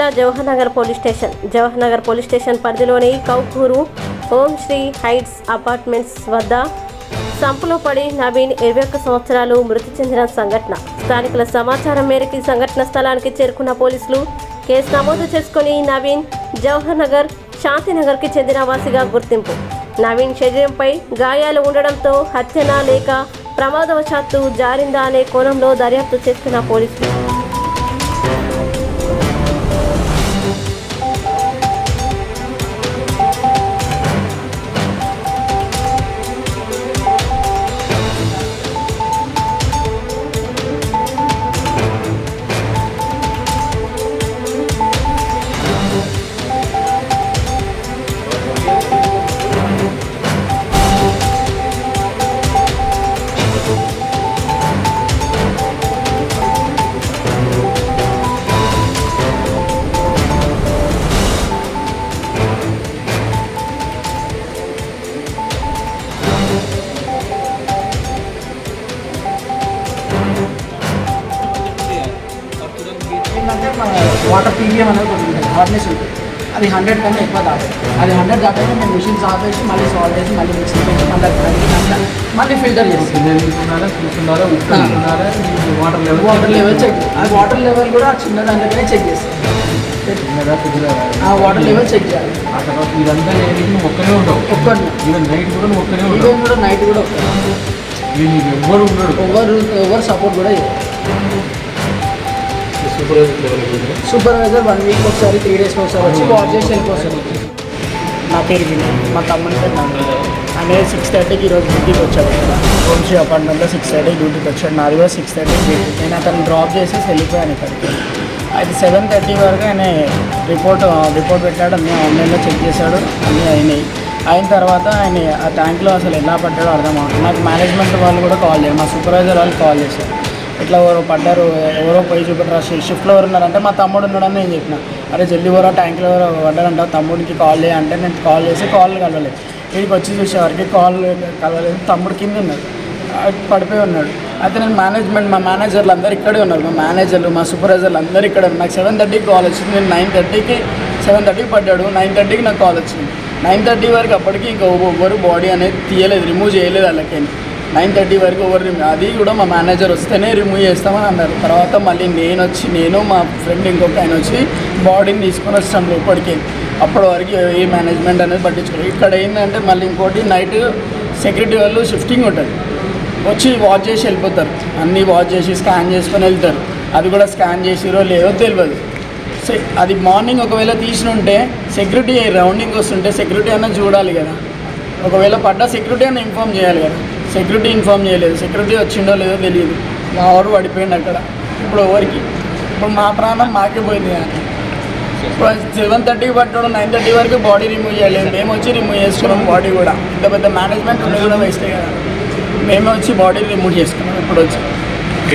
జిల్లా Jawahar Nagar police station పరిధిలోని కౌకూరు ఓం Shri heights apartments వద్ద సంపులో పడి నవీన్ 21 సంవత్సరాలు మృతి చెందిన సంఘటన. స్థానికుల సమాచారం మేరకు సంఘటన స్థలానికి చేరుకున్న పోలీసులు కేసు నమోదు చేసుకుని నవీన్ జవహర్ నగర్ శాంతినగర్కి చెందిన వాసిగా గుర్తింపు. నవీన్ శరీరంపై గాయాలు ఉండడంతో హత్యనా లేక ప్రమాదవశాత్తు జారిందా అనే కోణంలో దర్యాప్తు చేస్తున్న పోలీసులు. వాటర్ పీవీఎం అనేది ఉంటుంది, హార్డ్నెస్ ఉంటుంది. అది 100 కన్నా ఎక్కువ దాటాలి. అది 100 దాటాక మేము మిషన్స్ ఆపేసి మళ్ళీ సాల్వ్ చేసి మళ్ళీ మిక్సీ పెట్టి మళ్ళీ ఫిల్టర్ చేస్తాం. వాటర్ లెవెల్ చెక్, ఆ వాటర్ లెవెల్ కూడా చిన్న దాంట్లోనే చెక్ చేస్తాం. ఆ వాటర్ లెవెల్ చెక్ చేయాలి. ఇదంతా ఒక్కనే ఉంటావు, నైట్ కూడా నైట్ కూడా ఎవరు సపోర్ట్ కూడా సూపర్వైజర్ 1 వీక్ ఒకసారి 3 డేస్కి ఒకసారి వచ్చి వాచ్ చేసి వెళ్ళిపోతారు. నా పేరు విని, మా తమ్ముని పేరు నన్ను. అనేది 6:30కి ఈరోజు డ్యూటీకి వచ్చాడు. వంశీ అపార్ట్మెంట్లో 6:30 డ్యూటీకి వచ్చాడు. నాది కూడా 6:30 డ్యూటీ. నేను అతను డ్రాప్ చేసి వెళ్ళిపోయాను ఇక్కడికి. అది 7:30 వరకు ఆయన రిపోర్ట్ పెట్టాడు. అన్నీ ఆన్లైన్లో చెక్ చేశాడు, అన్నీ అయినాయి. అయిన తర్వాత ఆయన ఆ ట్యాంక్లో అసలు ఎలా పడ్డాడో అర్థం అవుతుంది. నాకు మేనేజ్మెంట్ వాళ్ళు కూడా కాల్ చేయాలి, మా సూపర్వైజర్ వాళ్ళు కాల్ చేశారు. ఇట్లా ఎవరో పడ్డారు, ఎవరో పోయి చూపెట్టరా, షిఫ్ట్లో ఎవరు ఉన్నారంటే మా తమ్ముడు ఉన్నాడని నేను చెప్పిన. అరే జల్దీ ఎవరో ట్యాంక్లో ఎవరో పడ్డారంట, తమ్ముడికి కాల్ చేయాలంటే నేను కాల్ చేసి కాల్ కలవలేదు. వీడికి వచ్చి చూసేవారికి కాల్ కలవలేదు. తమ్ముడు కింద ఉన్నాడు, పడిపోయి ఉన్నాడు. అయితే నేను మా మేనేజర్లు అందరూ ఇక్కడే ఉన్నారు. మా మేనేజర్లు, మా సూపర్వైజర్లు అందరూ ఇక్కడ ఉన్నారు. నాకు 7:30కి కాల్ వచ్చింది. నేను 7:30కి పడ్డాడు. 9:30కి నాకు కాల్ వచ్చింది. 9:30 వరకు అప్పటికి ఇంకా ఎవరు బాడీ అనేది తీయలేదు, రిమూవ్ చేయలేదు వాళ్ళకి. 9:30 వరకు అది కూడా మా మేనేజర్ వస్తేనే రిమూవ్ చేస్తామని అన్నారు. తర్వాత మళ్ళీ నేను మా ఫ్రెండ్ ఇంకొక ఆయన వచ్చి బాడీని తీసుకొని వస్తాం లోపలికి. అప్పటి వరకు ఏ మేనేజ్మెంట్ అనేది పట్టించుకోలేదు. ఇక్కడ ఏంటంటే మళ్ళీ ఇంకోటి నైట్ సెక్యూరిటీ వాళ్ళు షిఫ్టింగ్ ఉంటుంది, వచ్చి వాచ్ చేసి వెళ్ళిపోతారు. అన్నీ వాచ్ చేసి స్కాన్ చేసుకొని వెళ్తారు. అది కూడా స్కాన్ చేసిరో లేదో తెలియదు. సో అది మార్నింగ్ ఒకవేళ తీసిన ఉంటే సెక్యూరిటీ రౌండింగ్ వస్తుంటే సెక్యూరిటీ అన్నా చూడాలి కదా. ఒకవేళ పడ్డా సెక్యూరిటీ అన్న ఇన్ఫామ్ చేయాలి కదా. సెక్యూరిటీ ఇన్ఫామ్ చేయలేదు. సెక్యూరిటీ వచ్చిండో లేదో తెలియదు. మా వాడు పడిపోయింది అక్కడ. ఇప్పుడు మా ప్రాణం మాకే పోయింది. ఇప్పుడు 7:30కి పట్టడం 9:30 వరకు బాడీ రిమూవ్ చేయలేదు. మేము వచ్చి రిమూవ్ చేసుకున్నాం బాడీ కూడా. ఇంత పెద్ద మేనేజ్మెంట్ ఉండే కూడా వేస్తే కదా. మేమే వచ్చి బాడీ రిమూవ్ చేసుకున్నాం. ఇప్పుడు వచ్చి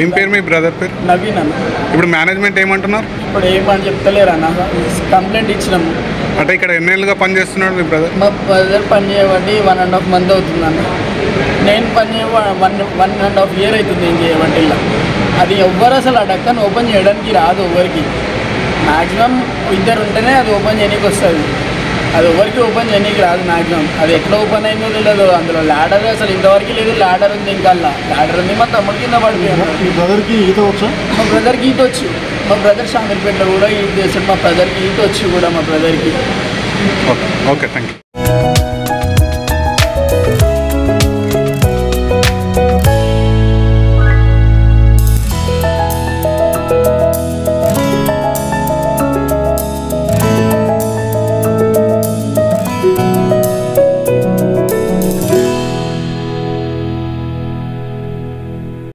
ఏం పేరు మీ బ్రదర్ పేరు? నవీన్ అన్న. ఇప్పుడు మేనేజ్మెంట్ ఏమంటున్నారు? ఇప్పుడు ఏమని చెప్తలేరు అన్న. కంప్లైంట్ ఇచ్చినాము. అంటే ఇక్కడ ఎన్నేళ్ళుగా పనిచేస్తున్నాడు మీ బ్రదర్? మా బ్రదర్ పని చేయబట్టి 1.5 month అవుతుందన్న. నేను పని చేయ 1.5 year అవుతుంది నేను చేయబట్టి. ఇలా అది ఎవ్వరు అసలు ఆ డక్కను ఓపెన్ చేయడానికి రాదు ఎవరికి. మ్యాక్సిమం ఇద్దరు ఉంటేనే అది ఓపెన్ చేయడానికి వస్తుంది. అది ఎవరికి ఓపెన్ చేయడానికి రాదు మ్యాక్సిమం. అది ఎట్లా ఓపెన్ అయిందో తెలియదు. అందులో ల్యాడర్ అసలు ఇంతవరకు లేదు. ల్యాడర్ ఉంది, ఇంకా ల్యాడర్ ఉంది. మా తమ్ముడి కింద పడిపోయాను. మీ బ్రదర్కి ఈత వచ్చా? మా బ్రదర్కి ఈత వచ్చు. మా బ్రదర్ షామీర్పేటలో కూడా ఈత చేస్తాడు. మా బ్రదర్కి ఈత వచ్చు కూడా మా బ్రదర్కి. Okay, thank you.